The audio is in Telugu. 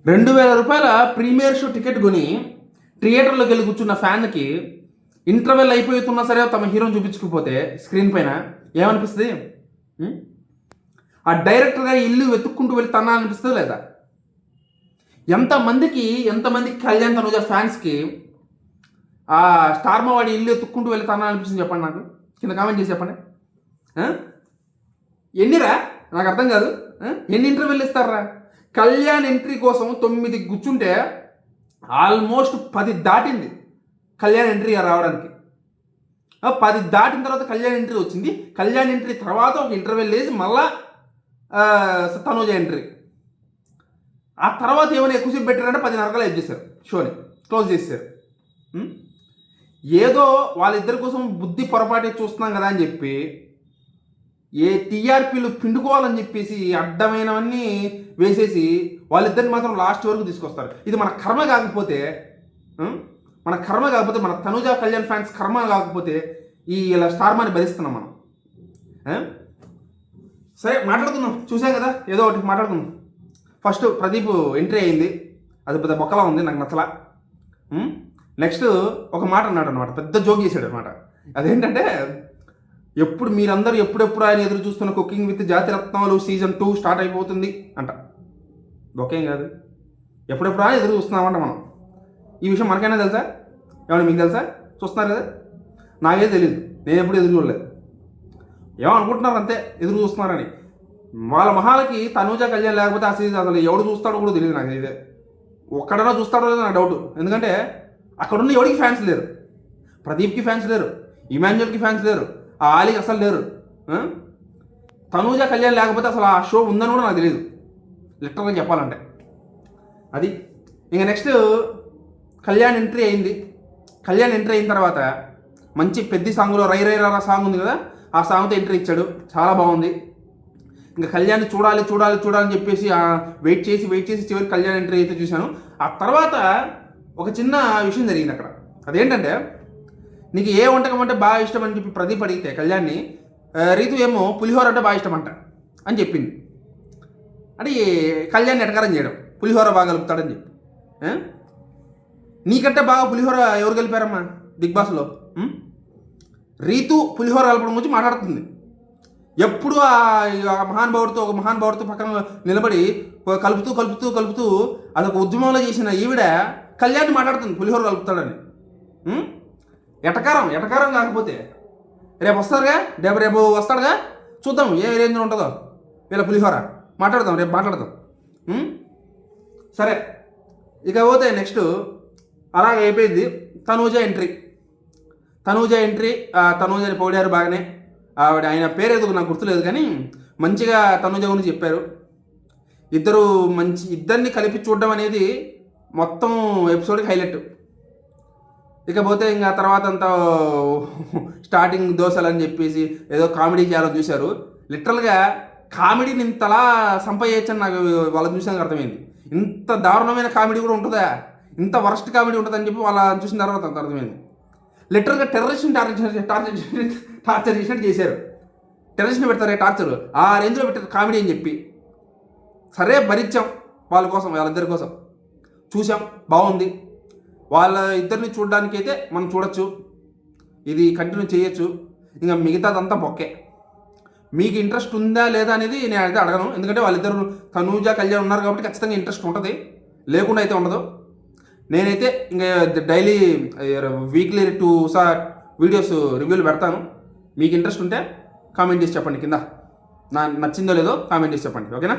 రూ. 2000 ప్రీమియర్ షో టికెట్ కొని థియేటర్లోకి వెళ్ళి కూర్చున్న ఫ్యాన్కి ఇంటర్వెల్ అయిపోతున్నా సరే తమ హీరోని చూపించకపోతే స్క్రీన్ పైన ఏమనిపిస్తుంది? ఆ డైరెక్టర్గా ఇల్లు వెతుక్కుంటూ వెళ్ళి తనాలనిపిస్తుంది లేదా? ఎంతమందికి కళ్యాణ్ తనుజ ఫ్యాన్స్కి ఆ స్టార్ మా వాడి ఇల్లు ఎత్తుక్కుంటూ వెళ్ళి తనాలనిపిస్తుంది చెప్పండి, నాకు కింద కామెంట్ చేసి చెప్పండి. ఎన్నిరా నాకు అర్థం కాదు. ఎన్ని ఇంటర్వ్యూలు ఇస్తారా? కళ్యాణ్ ఎంట్రీ కోసం 9 కూర్చుంటే ఆల్మోస్ట్ 10 దాటింది కళ్యాణ్ ఎంట్రీ రావడానికి. 10 దాటిన తర్వాత కళ్యాణ్ ఎంట్రీ వచ్చింది. కళ్యాణ్ ఎంట్రీ తర్వాత ఒక ఇంటర్వ్యూలు వేసి మళ్ళా తనుజ ఎంట్రీ. ఆ తర్వాత ఏమైనా ఎక్కువసేపు పెట్టారంటే 10:30 ఎడ్ చేశారు, షోని క్లోజ్ చేశారు. ఏదో వాళ్ళిద్దరి కోసం బుద్ధి పొరపాటు చూస్తున్నాం కదా అని చెప్పి ఏ టీఆర్పీలు పిండుకోవాలని చెప్పేసి అడ్డమైనవన్నీ వేసేసి వాళ్ళిద్దరిని మాత్రం లాస్ట్ వరకు తీసుకొస్తారు. ఇది మన కర్మ కాకపోతే మన తనుజ కళ్యాణ్ ఫ్యాన్స్ కర్మ కాకపోతే ఇలా స్టార్ మాని భరిస్తున్నాం మనం. సరే మాట్లాడుకుందాం, చూసాం కదా, ఏదో ఒకటి మాట్లాడుకుందాం. ఫస్ట్ ప్రదీప్ ఎంట్రీ అయింది, అది పెద్ద బొక్కలా ఉంది, నాకు నచ్చలా. నెక్స్ట్ ఒక మాట అన్నాడు అనమాట, పెద్ద జోక్ చేశాడు అనమాట. అదేంటంటే మీరందరూ ఎప్పుడెప్పుడు ఆయన ఎదురు చూస్తున్న cooking with Jathiratnalu season 2 start అయిపోతుంది అంట. ఓకేం కాదు, ఎప్పుడెప్పుడు ఆయన ఎదురు చూస్తున్నామంట మనం. ఈ విషయం మనకైనా తెలుసా? ఏమన్నా మీకు తెలుసా? చూస్తున్నారు కదా, నాకే తెలియదు, నేను ఎప్పుడు ఎదురు చూడలేదు. ఏమో అనుకుంటున్నారు అంతే, ఎదురు చూస్తున్నారని. వాళ్ళ మహాలకి తనుజ కళ్యాణ్ లేకపోతే ఆ సీజన్ అసలు ఎవడు చూస్తాడో కూడా తెలియదు నాకు. అయితే ఒక్కడన్నా చూస్తాడో లేదో నా డౌట్. ఎందుకంటే అక్కడున్న ఎవడికి ఫ్యాన్స్ లేరు. ప్రదీప్కి ఫ్యాన్స్ లేరు, ఇమాన్యుయల్కి ఫ్యాన్స్ లేరు, ఆ ఆలీకి అసలు లేరు. తనుజ కళ్యాణ్ లేకపోతే అసలు ఆ షో ఉందని కూడా నాకు తెలియదు, లిటరల్గా చెప్పాలంటే. అది ఇంకా నెక్స్ట్ కళ్యాణ్ ఎంట్రీ అయింది. కళ్యాణ్ ఎంట్రీ అయిన తర్వాత మంచి పెద్ద సాంగ్లో రై రై రా సాంగ్ ఉంది కదా, ఆ సాంగ్తో ఎంట్రీ ఇచ్చాడు, చాలా బాగుంది. ఇంకా కళ్యాణ్ చూడాలని చెప్పేసి వెయిట్ చేసి చివరికి కళ్యాణ్ ఎంట్రీ అయితే చూశాను. ఆ తర్వాత ఒక చిన్న విషయం జరిగింది అక్కడ. అదేంటంటే నీకు ఏ వంటకం అంటే బాగా ఇష్టం అని చెప్పి ప్రదీప్ అడిగితే కళ్యాణ్ని, రీతు ఏమో పులిహోర అంటే బాగా ఇష్టం అంట అని చెప్పింది. అంటే కళ్యాణ్ ఎటకారం చేయడం, పులిహోర బాగా కలుపుతాడని చెప్పి. నీకంటే బాగా పులిహోర ఎవరు కలిపారమ్మా బిగ్ బాస్లో? రీతు పులిహోర కలపడం గురించి మాట్లాడుతుంది. ఎప్పుడు ఒక మహానుభావుడితో పక్కన నిలబడి కలుపుతూ అదొక ఉద్యమంలో చేసిన ఈవిడ కళ్యాణ్ మాట్లాడుతుంది పులిహోర కలుపుతాడని. ఎటకారం కాకపోతే రేపు వస్తాడుగా, చూద్దాం ఏ రేంజ్లో ఉంటుందో వీళ్ళ పులిహోర. రేపు మాట్లాడదాం. సరే ఇక పోతే నెక్స్ట్ అలాగే అయిపోయింది. తనూజ ఎంట్రీ తనూజని పొగిడారు బాగానే. ఆయన పేరు ఏదో నాకు గుర్తులేదు కానీ మంచిగా తనూజ గురించి చెప్పారు. ఇద్దరిని కలిపి చూడడం అనేది మొత్తం ఎపిసోడ్కి హైలైట్. ఇకపోతే ఇంకా తర్వాత అంతా స్టార్టింగ్ దోశలు అని చెప్పేసి ఏదో కామెడీ చేయాలని చూశారు. లిటరల్గా కామెడీని ఇంతలా సంపేయచ్చని నాకు వాళ్ళని చూసాక అర్థమైంది. ఇంత దారుణమైన కామెడీ కూడా ఉంటుందా, ఇంత వరస్ట్ కామెడీ ఉంటుందని చెప్పి వాళ్ళ చూసిన తర్వాత అంత అర్థమైంది. లిటరల్గా టెర్రరిస్ట్ని టార్చర్ చేసినట్టు చేశారు. టెర్రరిస్ట్ని పెడతారే టార్చర్, ఆ రేంజ్లో పెట్టారు కామెడీ అని చెప్పి. సరే భరించాం, వాళ్ళిద్దరి కోసం చూసాం, బాగుంది. వాళ్ళ ఇద్దరిని చూడడానికైతే మనం చూడొచ్చు, ఇది కంటిన్యూ చేయొచ్చు. ఇంకా మిగతాదంతా బొక్కే. మీకు ఇంట్రెస్ట్ ఉందా లేదా అనేది నేను అయితే అడగను, ఎందుకంటే వాళ్ళిద్దరు తనూజ కళ్యాణ్ ఉన్నారు కాబట్టి ఖచ్చితంగా ఇంట్రెస్ట్ ఉంటుంది, లేకుండా అయితే ఉండదు. నేనైతే ఇంకా డైలీ వీక్లీ 2 వీడియోస్ రివ్యూలు పెడతాను. మీకు ఇంట్రెస్ట్ ఉంటే కామెంట్ చేసి చెప్పండి, కింద నచ్చిందో లేదో కామెంట్ చేసి చెప్పండి, ఓకేనా?